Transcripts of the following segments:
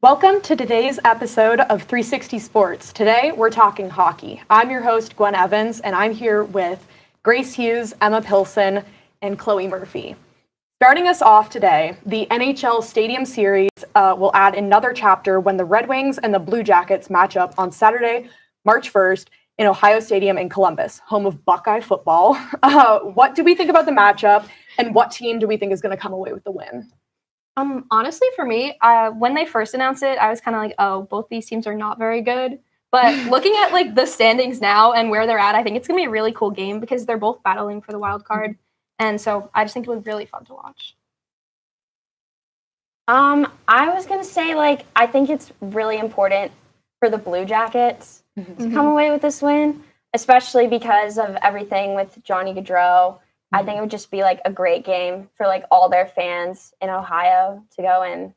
Welcome to today's episode of 360 Sports. Today, we're talking hockey. I'm your host, Gwen Evans, and I'm here with Grace Hughes, Emma Pilson, and Chloe Murphy. Starting us off today, the NHL Stadium Series will add another chapter when the Red Wings and the Blue Jackets match up on Saturday, March 1st in Ohio Stadium in Columbus, home of Buckeye football. What do we think about the matchup, and what team do we think is going to come away with the win? Honestly, for me, when they first announced it, I was kind of like, oh, both these teams are not very good. But looking at like the standings now and where they're at, I think it's going to be a really cool game because they're both battling for the wild card. And so I just think it was really fun to watch. I was going to say, I think it's really important for the Blue Jackets to come away with this win, especially because of everything with Johnny Gaudreau. I think it would just be a great game for all their fans in Ohio to go and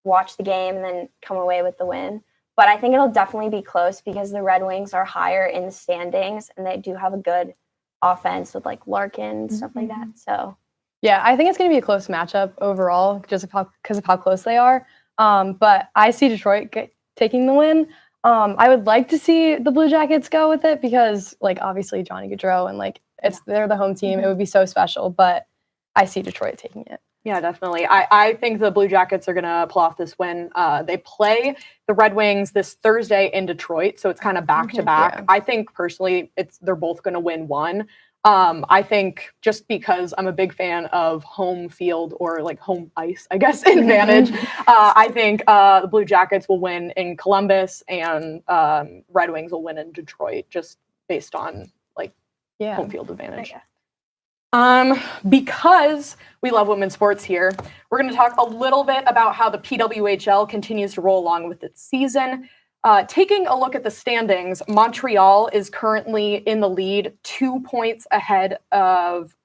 watch the game and then come away with the win. But I think it'll definitely be close because the Red Wings are higher in the standings and they do have a good offense with Larkin and stuff like that. So yeah, I think it's going to be a close matchup overall just because of how close they are. But I see Detroit taking the win. I would like to see the Blue Jackets go with it because obviously Johnny Gaudreau and they're the home team. It would be so special, but I see Detroit taking it. Yeah, definitely. I think the Blue Jackets are going to pull off this win. They play the Red Wings this Thursday in Detroit, so it's kind of back-to-back. Yeah. I think, personally, they're both going to win one. I think just because I'm a big fan of home field or home ice, I guess, advantage, I think the Blue Jackets will win in Columbus and Red Wings will win in Detroit just based on home field advantage. Because we love women's sports here, we're going to talk a little bit about how the PWHL continues to roll along with its season. Taking a look at the standings, Montreal is currently in the lead, 2 points ahead of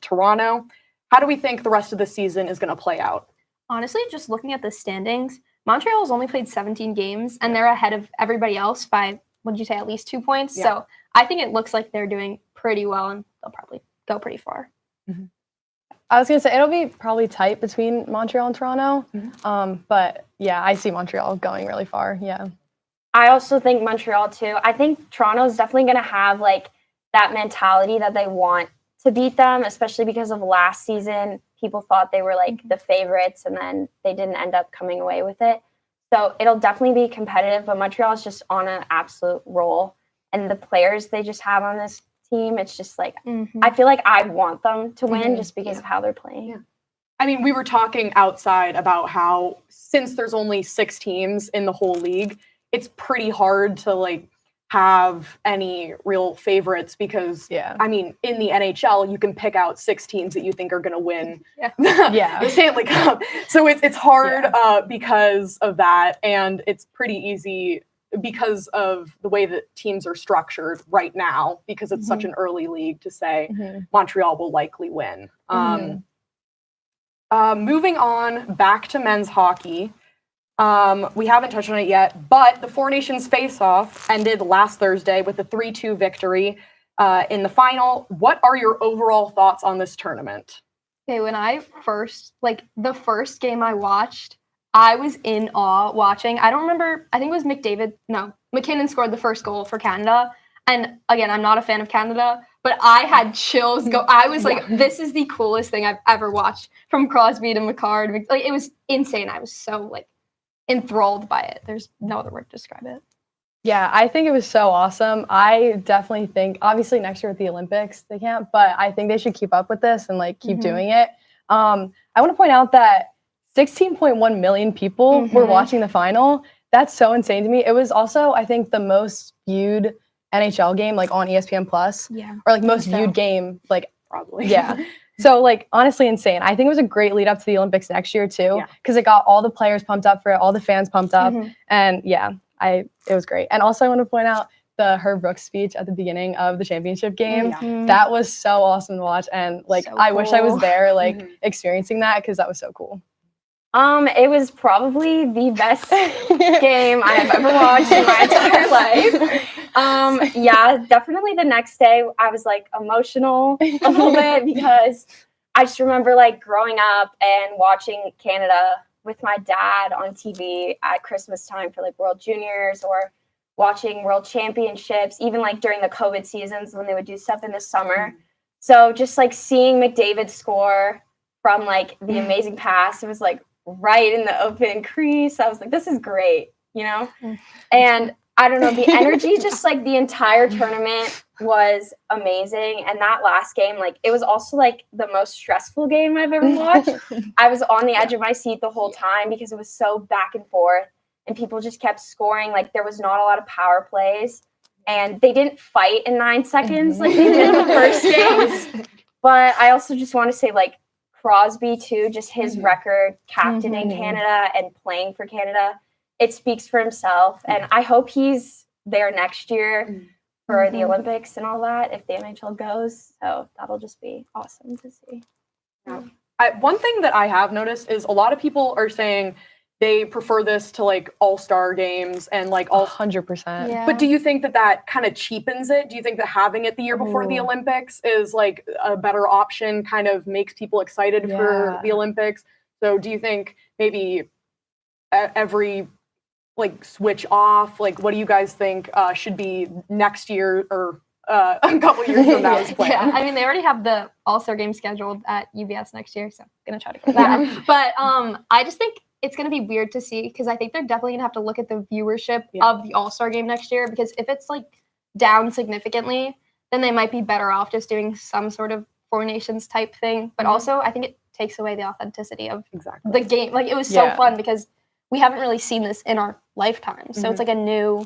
Toronto. How do we think the rest of the season is going to play out? Honestly, just looking at the standings, Montreal has only played 17 games, and they're ahead of everybody else by, what did you say, at least 2 points? Yeah. So I think it looks like they're doing pretty well, and they'll probably go pretty far. I was going to say, it'll be probably tight between Montreal and Toronto. But, yeah, I see Montreal going really far, yeah. I also think Montreal, too. I think Toronto's definitely going to have, that mentality that they want to beat them, especially because of last season. People thought they were, the favorites, and then they didn't end up coming away with it. So it'll definitely be competitive, but Montreal's just on an absolute roll. And the players they just have on this team, it's just I feel like I want them to win just because of how they're playing. Yeah. I mean, we were talking outside about how since there's only 6 teams in the whole league, it's pretty hard to have any real favorites because, I mean, in the NHL, you can pick out 6 teams that you think are going to win the Stanley Cup. So it's hard because of that, and it's pretty easy because of the way that teams are structured right now, because it's such an early league to say Montreal will likely win. Moving on back to men's hockey. We haven't touched on it yet, but the Four Nations Faceoff ended last Thursday with a 3-2 victory in the final. What are your overall thoughts on this tournament? Okay, when I first, the first game I watched, I was in awe watching. I don't remember, I think it was McKinnon scored the first goal for Canada. And again, I'm not a fan of Canada, but I had chills go. I was this is the coolest thing I've ever watched, from Crosby to McCarr. It was insane. I was so enthralled by it. There's no other word to describe it. Yeah, I think it was so awesome. I definitely think, obviously next year with the Olympics, they can't, but I think they should keep up with this and keep doing it. I want to point out that 16.1 million people were watching the final. That's so insane to me. It was also, I think, the most viewed NHL game on ESPN Plus. Yeah. Or most viewed game, probably. Yeah. So honestly insane. I think it was a great lead up to the Olympics next year too, because it got all the players pumped up for it, all the fans pumped up, and it was great. And also I want to point out the Herb Brooks speech at the beginning of the championship game. That was so awesome to watch, and I wish I was there experiencing that because that was so cool. It was probably the best game I have ever watched in my entire life. Yeah, definitely the next day I was emotional a little bit because I just remember growing up and watching Canada with my dad on TV at Christmas time for like World Juniors or watching World Championships, even like during the COVID seasons when they would do stuff in the summer. So just like seeing McDavid score from like the amazing pass, it was like right in the open crease. I was like, this is great, you know? And I don't know, the energy just like the entire tournament was amazing. And that last game, like it was also like the most stressful game I've ever watched. I was on the edge of my seat the whole time because it was so back and forth and people just kept scoring. Like there was not a lot of power plays and they didn't fight in 9 seconds like they did in the first games. But I also just want to say like Crosby too, just his record captaining Canada and playing for Canada. It speaks for himself, and I hope he's there next year for the Olympics and all that if the NHL goes. So that'll just be awesome to see. Yeah. One thing that I have noticed is a lot of people are saying they prefer this to like all-star games and like all 100%. Yeah. But do you think that that kind of cheapens it? Do you think that having it the year before the Olympics is like a better option, kind of makes people excited for the Olympics? So do you think maybe every like switch off? Like, what do you guys think should be next year or a couple years from now is planned? Yeah, I mean, they already have the All-Star game scheduled at UBS next year, so I'm going to try to go to that. But I just think it's going to be weird to see because I think they're definitely going to have to look at the viewership of the All-Star game next year because if it's like down significantly, then they might be better off just doing some sort of Four Nations type thing. But also, I think it takes away the authenticity of the game. Like, it was so fun because we haven't really seen this in our lifetime. So it's like a new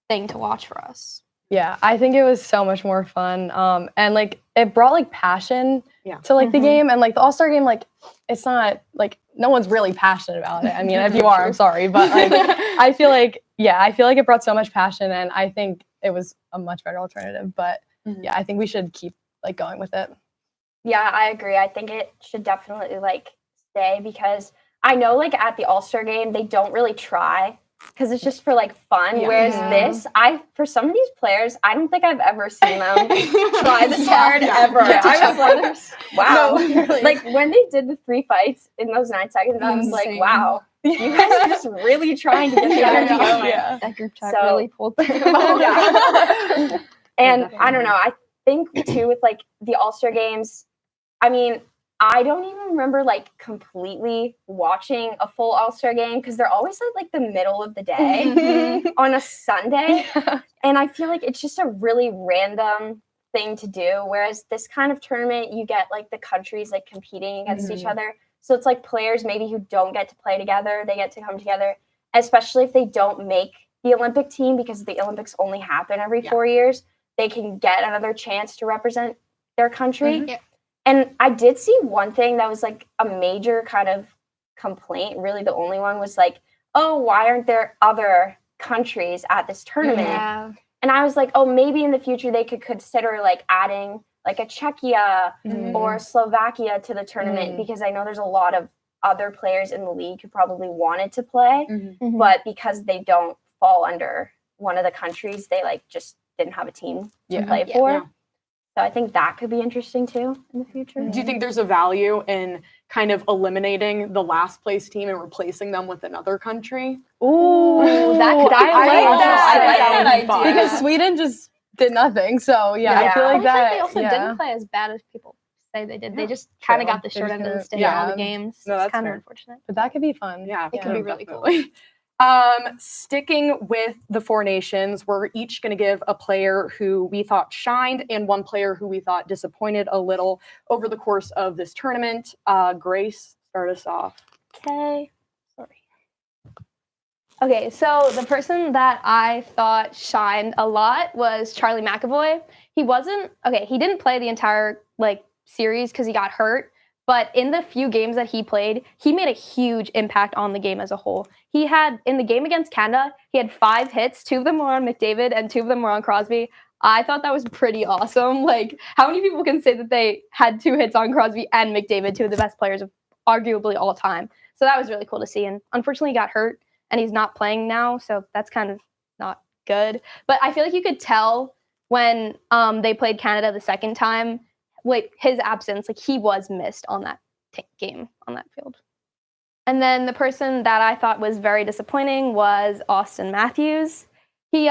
thing to watch for us. Yeah, I think it was so much more fun. And like it brought like passion to like the game and like the All-Star game, like it's not like no one's really passionate about it. I mean, if you are, I'm sorry. But like I feel like it brought so much passion and I think it was a much better alternative. But yeah, I think we should keep like going with it. Yeah, I agree. I think it should definitely like stay because I know like at the All-Star game, they don't really try because it's just for like fun. Whereas this, for some of these players, I don't think I've ever seen them try this hard ever. I was like, wow. No, like when they did the 3 fights in those 9 seconds, I was like, wow, you guys are just really trying to get the energy going. That group chat really pulled through. And I don't know. I think too with like the All-Star games, I mean, I don't even remember like completely watching a full All-Star game because they're always at like the middle of the day on a Sunday. And I feel like it's just a really random thing to do. Whereas this kind of tournament, you get like the countries like competing against each other. So it's like players maybe who don't get to play together, they get to come together, especially if they don't make the Olympic team because the Olympics only happen every 4 years. They can get another chance to represent their country. And I did see one thing that was like a major kind of complaint, really the only one was like, oh, why aren't there other countries at this tournament? And I was like, oh, maybe in the future they could consider like adding like a Czechia or Slovakia to the tournament because I know there's a lot of other players in the league who probably wanted to play, but because they don't fall under one of the countries, they like just didn't have a team to play for. So I think that could be interesting too in the future. Do you think there's a value in kind of eliminating the last place team and replacing them with another country? Ooh, I like that idea. Because Sweden just did nothing. So I feel like that. They also didn't play as bad as people say they did. They just kind of got the short end of the stick in all the games. No, that's it's kind of unfortunate. But that could be fun. Yeah, it could be really cool. Sticking with the Four Nations, we're each going to give a player who we thought shined and one player who we thought disappointed a little over the course of this tournament. Grace, start us off. Okay, so the person that I thought shined a lot was Charlie McAvoy. He didn't play the entire series because he got hurt. But in the few games that he played, he made a huge impact on the game as a whole. In the game against Canada, he had 5 hits. 2 of them were on McDavid and 2 of them were on Crosby. I thought that was pretty awesome. Like, how many people can say that they had 2 hits on Crosby and McDavid, 2 of the best players of arguably all time? So that was really cool to see. And unfortunately, he got hurt and he's not playing now. So that's kind of not good. But I feel like you could tell when they played Canada the second time, his absence, he was missed on that game on that field. And then the person that I thought was very disappointing was Austin Matthews. He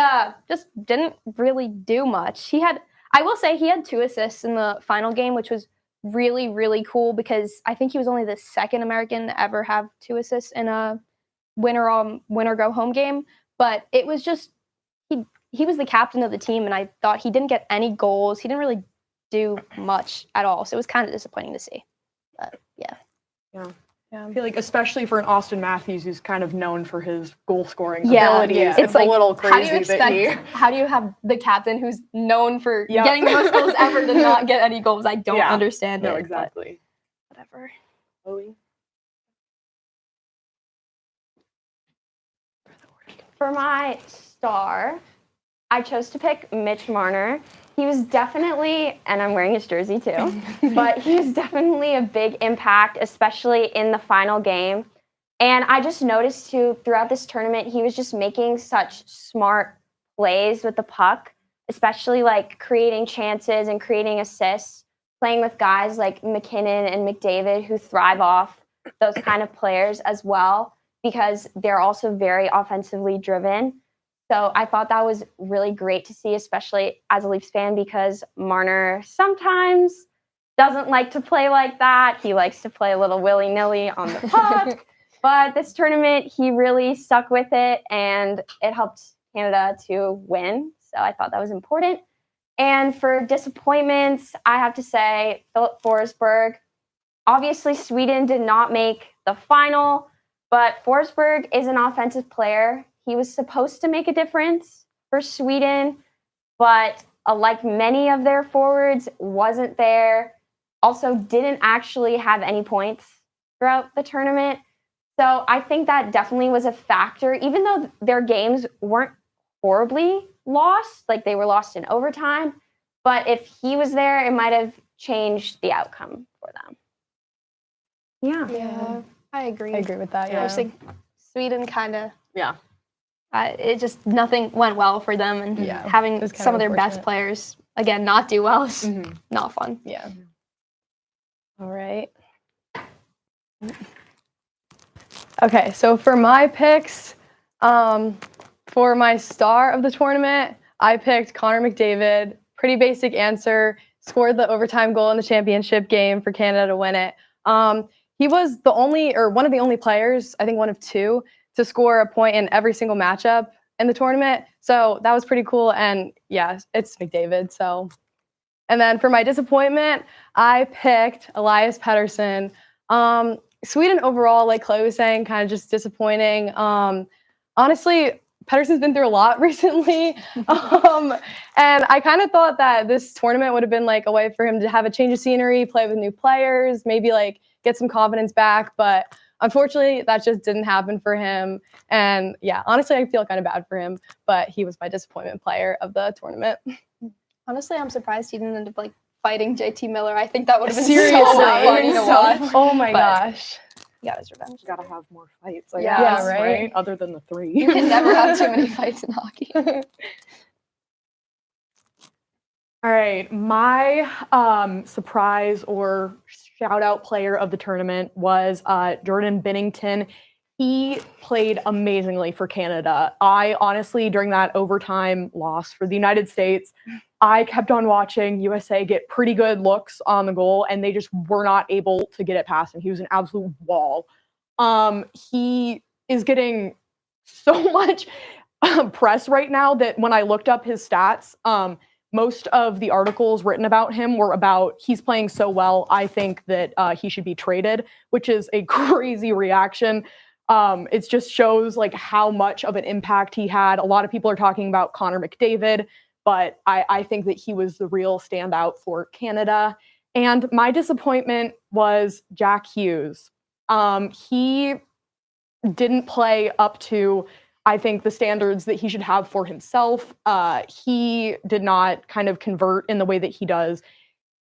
just didn't really do much. I will say he had 2 assists in the final game, which was really, really cool because I think he was only the second American to ever have 2 assists in a win or go home game. But it was just, he was the captain of the team, and I thought he didn't get any goals. He didn't really do much at all. So it was kind of disappointing to see. But yeah. I feel like especially for an Austin Matthews who's kind of known for his goal scoring Yeah, abilities, yeah. it's like, a little crazy how do you have the captain who's known for getting the most goals ever to not get any goals? I don't understand it. No, exactly. Whatever. For my star, I chose to pick Mitch Marner. He was definitely, and I'm wearing his jersey too, but he was definitely a big impact, especially in the final game. And I just noticed too, throughout this tournament, he was just making such smart plays with the puck, especially like creating chances and creating assists, playing with guys like McKinnon and McDavid who thrive off those kind of players as well, because they're also very offensively driven. So I thought that was really great to see, especially as a Leafs fan, because Marner sometimes doesn't like to play like that. He likes to play a little willy-nilly on the puck. But this tournament, he really stuck with it, and it helped Canada to win. So I thought that was important. And for disappointments, I have to say Philip Forsberg. Obviously, Sweden did not make the final, but Forsberg is an offensive player. He was supposed to make a difference for Sweden, but like many of their forwards, wasn't there. Also didn't actually have any points throughout the tournament. So I think that definitely was a factor, even though their games weren't horribly lost, like they were lost in overtime. But if he was there, it might have changed the outcome for them. Yeah, I agree. I agree with that. I Yeah. just think Sweden kind of. Yeah. It just nothing went well for them, and having was kind some of of their best unfortunate. players again not do well is not fun. Yeah. All right. Okay, so for my picks, for my star of the tournament, I picked Connor McDavid. Pretty basic answer. Scored the overtime goal in the championship game for Canada to win it. He was one of the only players, I think one of 2, to score a point in every single matchup in the tournament. So that was pretty cool. And yeah, it's McDavid. So, and then for my disappointment, I picked Elias Pettersson. Sweden overall, like Chloe was saying, kind of just disappointing. Honestly, Pettersson's been through a lot recently. And I kind of thought that this tournament would have been like a way for him to have a change of scenery, play with new players, maybe like get some confidence back. But unfortunately, that just didn't happen for him. And yeah, honestly, I feel kind of bad for him, but he was my disappointment player of the tournament. Honestly, I'm surprised he didn't end up like fighting JT Miller. I think that would have been Seriously. so funny to watch. Oh my But gosh. he got his revenge. Gotta have more fights. Yeah, guess, right? Other than the 3. You can never have too many fights in hockey. All right, my surprise or shout out player of the tournament was Jordan Binnington. He played amazingly for Canada. I honestly, during that overtime loss for the United States, I kept on watching USA get pretty good looks on the goal, and they just were not able to get it past him. He was an absolute wall. He is getting so much press right now that when I looked up his stats, most of the articles written about him were about he's playing so well, I think that he should be traded, which is a crazy reaction. It just shows like how much of an impact he had. A lot of people are talking about Connor McDavid, but I think that he was the real standout for Canada. And my disappointment was Jack Hughes. He didn't play up to, I think, the standards that he should have for himself. He did not kind of convert in the way that he does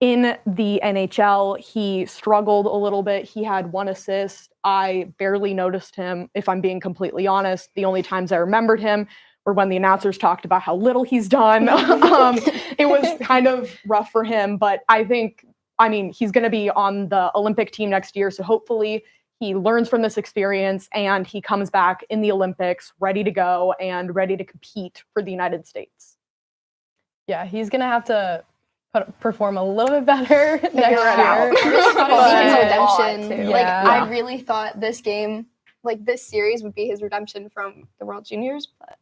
in the NHL. He struggled a little bit. He had 1 assist. I barely noticed him, if I'm being completely honest. The only times I remembered him were when the announcers talked about how little he's done. It was kind of rough for him, but I mean, he's going to be on the Olympic team next year, so hopefully he learns from this experience and he comes back in the Olympics ready to go and ready to compete for the United States. Yeah, he's going to have to perform a little bit better next year. Redemption. Like, Yeah. I really thought this game, like this series, would be his redemption from the World Juniors, but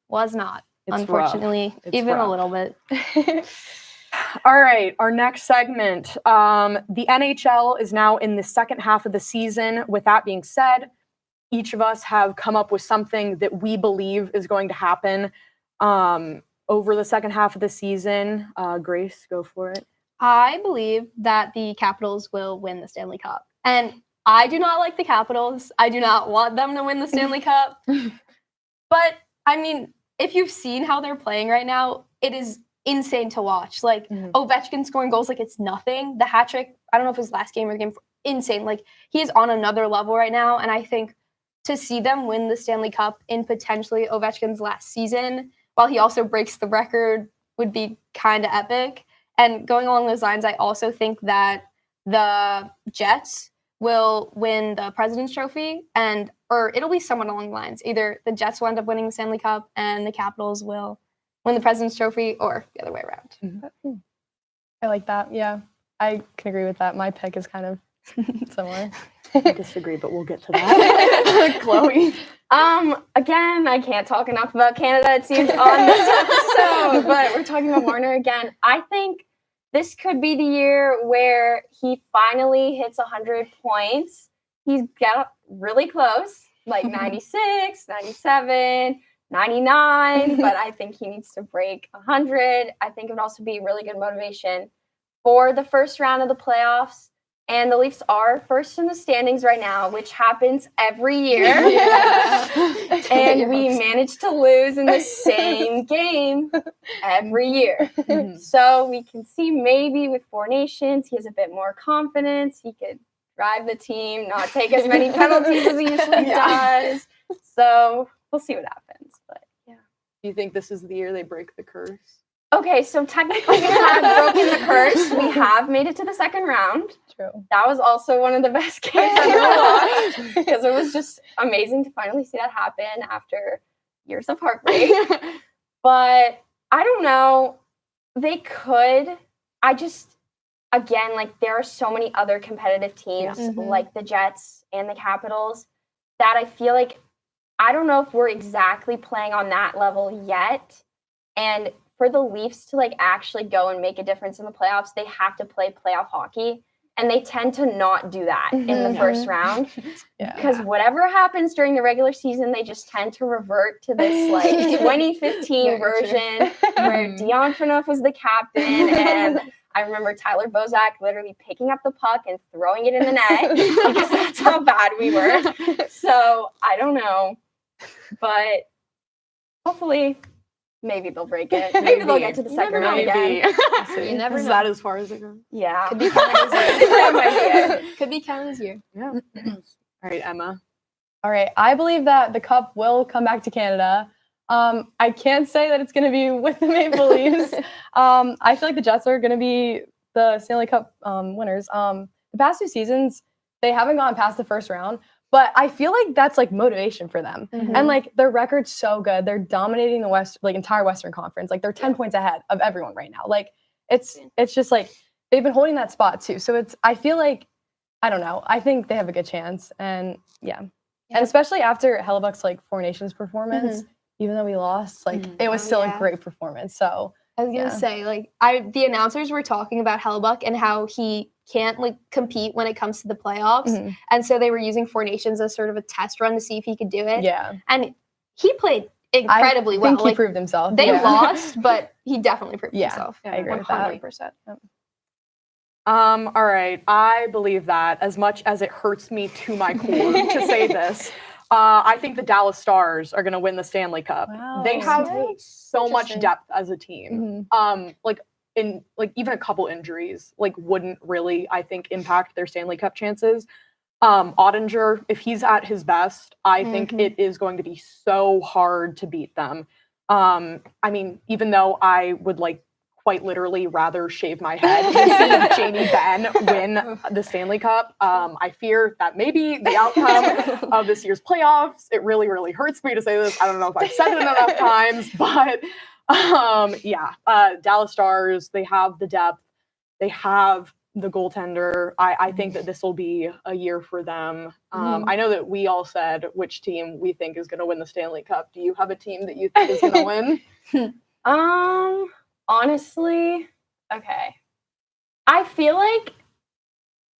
was not. It's unfortunately, rough. It's even rough. a little bit. All right, our next segment. The NHL is now in the second half of the season. With that being said, each of us have come up with something that we believe is going to happen over the second half of the season. Grace, go for it. I believe that the Capitals will win the Stanley Cup. And I do not like the Capitals. I do not want them to win the Stanley Cup. But, I mean, if you've seen how they're playing right now, it is insane to watch. Like, Ovechkin scoring goals like it's nothing. The hat trick, I don't know if it was last game or the game before, insane. Like, he is on another level right now. And I think to see them win the Stanley Cup in potentially Ovechkin's last season, while he also breaks the record, would be kind of epic. And going along those lines, I also think that the Jets will win the President's Trophy, or it'll be somewhat along the lines. Either the Jets will end up winning the Stanley Cup and the Capitals will win the President's Trophy, or the other way around. I like that. Yeah, I can agree with that. My pick is kind of similar. I disagree, but we'll get to that. Chloe. Again, I can't talk enough about Canada, it seems, on this episode, but we're talking about Marner again. I think this could be the year where he finally hits 100 points. He's got really close, like 96, 97, 99, but I think he needs to break 100. I think it would also be really good motivation for the first round of the playoffs. And the Leafs are first in the standings right now, which happens every year. And we managed to lose in the same game every year. So we can see maybe with Four Nations, he has a bit more confidence. He could drive the team, not take as many penalties as he usually does. So we'll see what happens. But yeah. Do you think this is the year they break the curse? Okay, so technically we have broken the curse. We have made it to the second round. True. That was also one of the best games I've ever watched because it was just amazing to finally see that happen after years of heartbreak. But I don't know. They could. Again, like there are so many other competitive teams like the Jets and the Capitals that I feel like I don't know if we're exactly playing on that level yet. And for the Leafs to like actually go and make a difference in the playoffs, they have to play playoff hockey. And they tend to not do that in the first round. Because whatever happens during the regular season, they just tend to revert to this like 2015 version where Dion Phaneuf was the captain. And I remember Tyler Bozak literally picking up the puck and throwing it in the net because that's how bad we were. So I don't know. But hopefully maybe they'll break it. Maybe they'll get to the second round again. You never Is know. that as far as it goes? Yeah. Could be Canada's year. Could be Canada's year. Yeah. All right, Emma. All right, I believe that the Cup will come back to Canada. I can't say that it's going to be with the Maple Leafs. I feel like the Jets are going to be the Stanley Cup winners. The past 2 seasons, they haven't gone past the first round. But I feel like that's like motivation for them. And like their record's so good. They're dominating the West, like entire Western Conference. Like they're 10 points ahead of everyone right now. Like it's just like they've been holding that spot too. So I feel like, I don't know. I think they have a good chance. And and especially after Hellebuck's like Four Nations performance, even though we lost, like it was still a great performance. So I was gonna say, like, the announcers were talking about Hellebuck and how he can't like compete when it comes to the playoffs, and so they were using Four Nations as sort of a test run to see if he could do it. And he played incredibly well. I think he proved himself. They lost, but he definitely proved himself. I agree with that. 100%. All right, I believe that as much as it hurts me to my core to say this. I think the Dallas Stars are going to win the Stanley Cup. Wow. They have so much depth as a team. Like even a couple injuries like wouldn't really, I think, impact their Stanley Cup chances. Ottinger, if he's at his best, I think it is going to be so hard to beat them. I mean, even though I would like quite literally rather shave my head than see Jamie Benn win the Stanley Cup. I fear that maybe the outcome of this year's playoffs, it really, really hurts me to say this. I don't know if I've said it enough times, but Dallas Stars, they have the depth. They have the goaltender. I think that this will be a year for them. I know that we all said which team we think is going to win the Stanley Cup. Do you have a team that you think is going to win? Honestly, okay. I feel like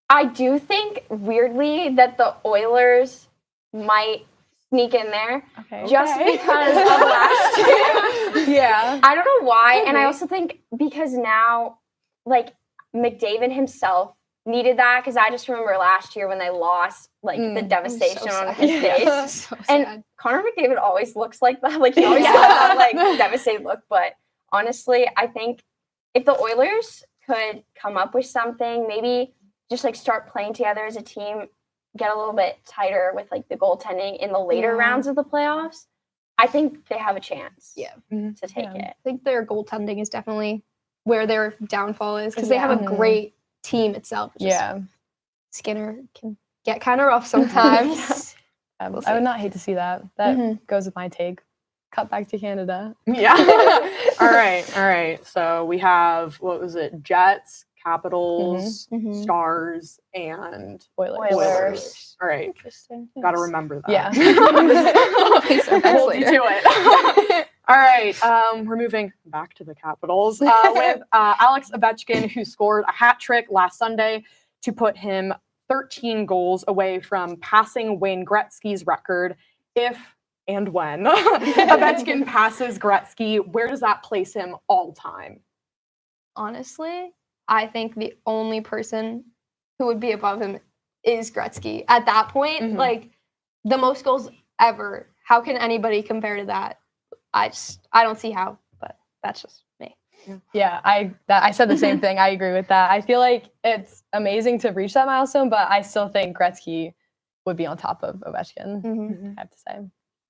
I do think weirdly that the Oilers might sneak in there just because of last year. Yeah. I don't know why. And I also think because now, like, McDavid himself needed that, because I just remember last year when they lost, like, the devastation on his face. And Connor McDavid always looks like that. Like, he always has that, like, devastated look. But honestly, I think if the Oilers could come up with something, maybe just, like, start playing together as a team, get a little bit tighter with, like, the goaltending in the later rounds of the playoffs, I think they have a chance to take it. I think their goaltending is definitely where their downfall is, because they have a great team itself. Skinner can get kind of rough sometimes. I would not hate to see that. That goes with my take. Cut back to Canada. Yeah. All right. So we have, what was it? Jets, Capitals, Stars, and Oilers. All right. Interesting. Got to remember that. Yeah. Hold you to it. All right. We're moving back to the Capitals with Alex Ovechkin, who scored a hat trick last Sunday to put him 13 goals away from passing Wayne Gretzky's record. If and when Ovechkin passes Gretzky, where does that place him all time? Honestly, I think the only person who would be above him is Gretzky. At that point, like, the most goals ever. How can anybody compare to that? I don't see how, but that's just me. Yeah, I said the same thing. I agree with that. I feel like it's amazing to reach that milestone, but I still think Gretzky would be on top of Ovechkin, I have to say.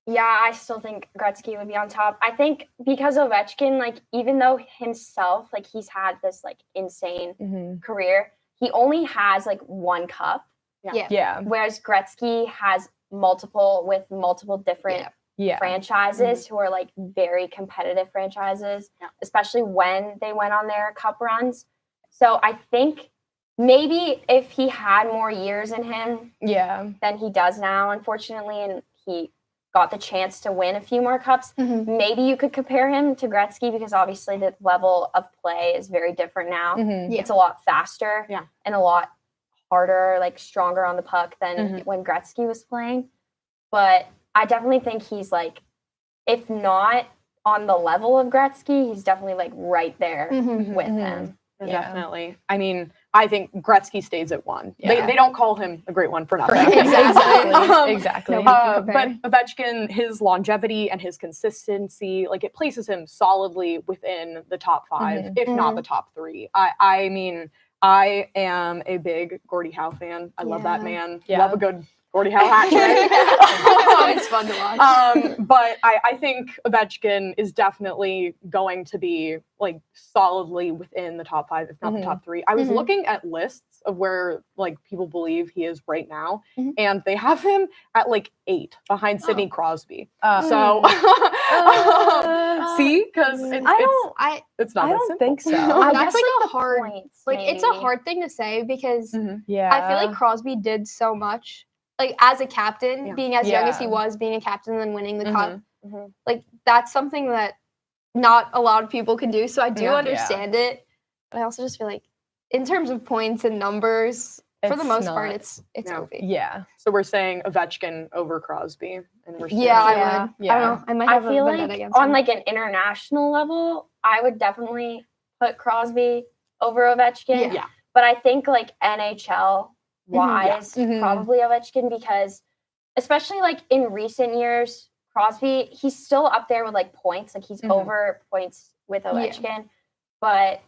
Yeah, I still think Gretzky would be on top. I think because Ovechkin, like, even though himself, like, he's had this, like, insane career, he only has, like, one cup. Yeah. Whereas Gretzky has multiple different franchises who are, like, very competitive franchises, especially when they went on their cup runs. So I think maybe if he had more years in him than he does now, unfortunately, and he got the chance to win a few more cups, maybe you could compare him to Gretzky, because obviously the level of play is very different now. It's a lot faster and a lot harder, like, stronger on the puck than when Gretzky was playing. But I definitely think he's, like, if not on the level of Gretzky, he's definitely, like, right there with him. Definitely. I mean, I think Gretzky stays at one. They don't call him a great one for nothing. Exactly. But Ovechkin, his longevity and his consistency, like, it places him solidly within the top 5, if not the top 3. I mean, I am a big Gordie Howe fan. I love that man. Love a good Gordie Howe hat trick. It's fun to watch. But I think Ovechkin is definitely going to be, like, solidly within the top 5, if not the top 3. I was looking at lists of where, like, people believe he is right now, and they have him at, like, 8 behind Sidney Crosby. So see, because it's not. I that don't simple. think so. That's, like, the a hard, points, like, it's a maybe. hard thing to say, because I Yeah. feel like Crosby did so much, like, as a captain, being as young as he was, being a captain and then winning the cup. Like, that's something that not a lot of people can do. So I do understand it, but I also just feel like, in terms of points and numbers, for the most part, it's Ovi. Yeah. So we're saying Ovechkin over Crosby, and we're Yeah, I would. Yeah. I don't know. I might I have feel a vendetta like against on, him. like, an international level, I would definitely put Crosby over Ovechkin. Yeah. But I think, like, NHL wise, probably Ovechkin, because especially, like, in recent years, Crosby, he's still up there with, like, points. Like, he's over points with Ovechkin, but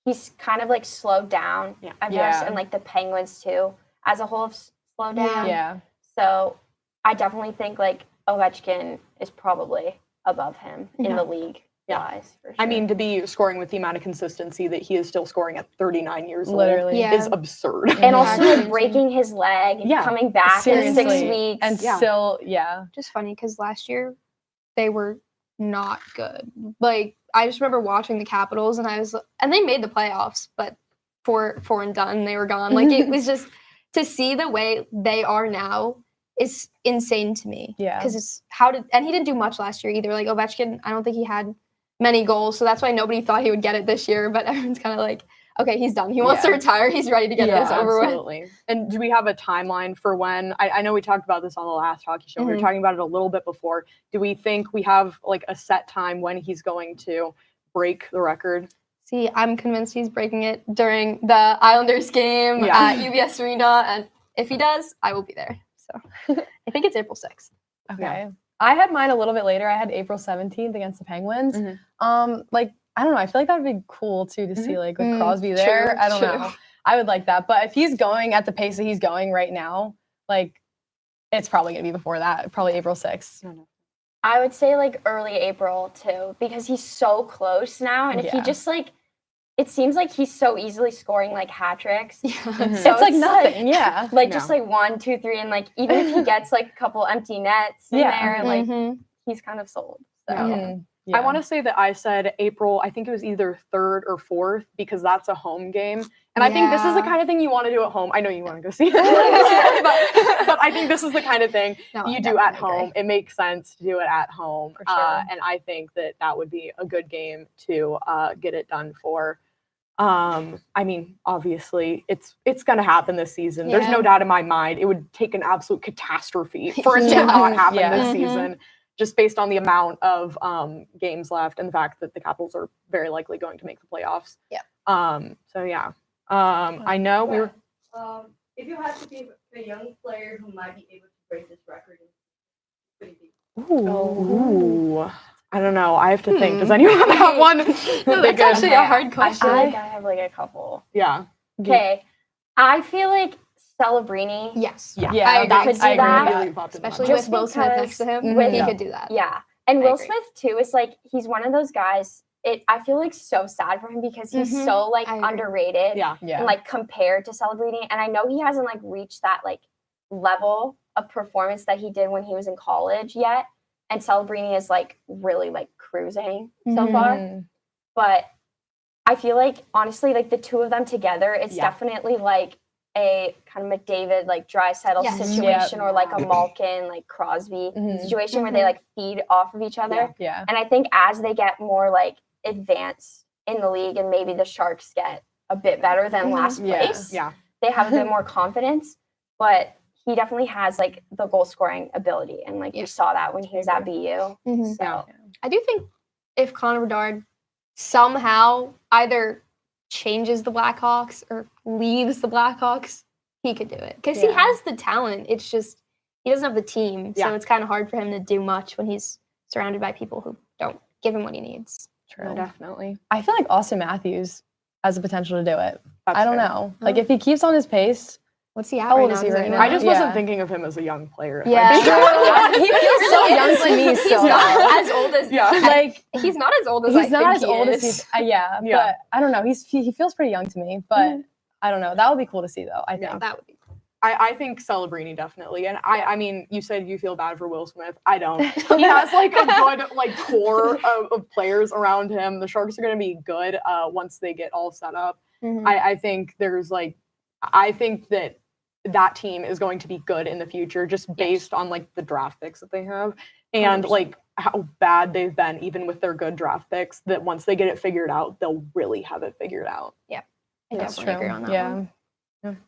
he's kind of, like, slowed down, I guess, and, like, the Penguins too as a whole have slowed down. Yeah. So I definitely think, like, Ovechkin is probably above him in the league. wise. For sure. I mean, to be scoring with the amount of consistency that he is still scoring at 39 years Literally. old is absurd. and also Yeah. like breaking his leg and Yeah. coming back in 6 Seriously. weeks. And Yeah. still, Just funny because last year they were not good. Like I just remember watching the Capitals and they made the playoffs, but four and done, they were gone. Like it was just to see the way they are now is insane to me. Yeah. Because and he didn't do much last year either. Like Ovechkin, I don't think he had many goals, so that's why nobody thought he would get it this year. But everyone's kind of like, okay, he's done. He wants to retire. He's ready to get this over with. Absolutely. And do we have a timeline for when? I know we talked about this on the last hockey show. We were talking about it a little bit before. Do we think we have like a set time when he's going to break the record? See, I'm convinced he's breaking it during the Islanders game at UBS Arena, and if he does, I will be there. So I think it's April 6th. okay. Yeah. I had mine a little bit later. I had April 17th against the Penguins. Like, I don't know. I feel like that would be cool too to see like with Crosby there. I don't know. I would like that. But if he's going at the pace that he's going right now, like it's probably gonna be before that. Probably April 6th. I would say like early April too, because he's so close now, and if he just like, it seems like he's so easily scoring like hat tricks. So it's like nothing. Just like 1, 2, 3, and like even if he gets like a couple empty nets in there, like he's kind of sold. So. I want to say that I said April, I think it was either 3rd or 4th because that's a home game. And I think this is the kind of thing you want to do at home. I know you want to go see it, but I think this is the kind of thing you do at home. It makes sense to do it at home. For sure. And I think that would be a good game to get it done for. I mean, obviously, it's going to happen this season. There's no doubt in my mind. It would take an absolute catastrophe for it to not happen this season. Just based on the amount of games left and the fact that the Capitals are very likely going to make the playoffs. I know we were. If you had to be a young player who might be able to break this record, who would it be? Ooh. I don't know. I have to think. Does anyone have one? That's actually a hard question. I feel like I have like a couple. Yeah. Okay. I feel like Celebrini. Yes. Yeah. I agree. Could do that. Really popped in my Especially mind. with Will Smith next to him, he could do that. Yeah. And I Will agree. Smith too is like, he's one of those guys, I feel like so sad for him because he's so like I agree. underrated and like compared to Celebrini. And I know he hasn't like reached that like level of performance that he did when he was in college yet. And Celebrini is like really like cruising so far. But I feel like honestly, like the two of them together, it's definitely like a kind of McDavid, like Draisaitl situation or like a Malkin, like Crosby situation where they like feed off of each other. Yeah. And I think as they get more like advanced in the league and maybe the Sharks get a bit better than last place, they have a bit more confidence. But he definitely has like the goal scoring ability. And like you saw that when he was at BU. So I do think if Connor Bedard somehow either changes the Blackhawks or leaves the Blackhawks, he could do it. Because he has the talent. It's just he doesn't have the team. So it's kind of hard for him to do much when he's surrounded by people who don't give him what he needs. True. No, definitely. I feel like Austin Matthews has the potential to do it. That's I don't fair. know. Like if he keeps on his pace. What's he at How right old now? is he Does right anyone now? I know? just wasn't thinking of him as a young player. Yeah. He feels so young to me He's still. not as old as Like he's not as old as I he's not think as he old is. as he but I don't know. He feels pretty young to me, but I don't know. That would be cool to see though. I think. That would be I think Celebrini definitely. And I mean, you said you feel bad for Will Smith. I don't. He has like a good like core of players around him. The Sharks are going to be good once they get all set up. I think there's like, I think that team is going to be good in the future just based on like the draft picks that they have and 100%. Like how bad they've been even with their good draft picks, that once they get it figured out, they'll really have it figured out. I That's definitely true. agree on that one.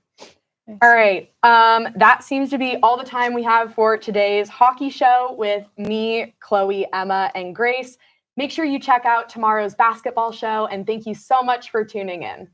Nice. All right. That seems to be all the time we have for today's hockey show with me, Chloe, Emma, and Grace. Make sure you check out tomorrow's basketball show, and thank you so much for tuning in.